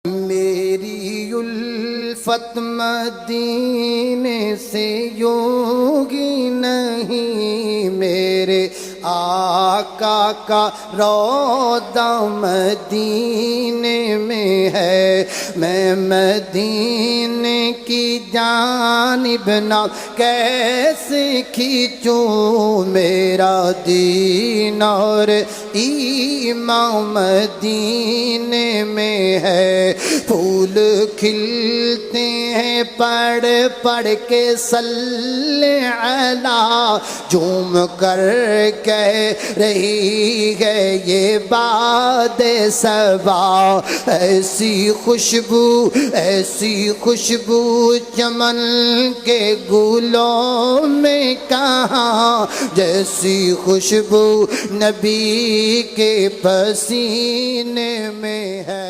میری الفت مدینے سے یوگی نہیں، میرے آقا کا روضہ مدینے میں ہے، میں مدینے کی جانب نہ کیسے کھینچوں، میرا دین اور ایمان مدینے میں ہے۔ پھول کھلتے ہیں پڑھ پڑھ کے صلی علی، جھوم کر کہہ رہی ہے یہ باد صبا، ایسی خوشبو چمن کے گلوں میں کہاں، جیسی خوشبو نبی کے پسینے میں ہے۔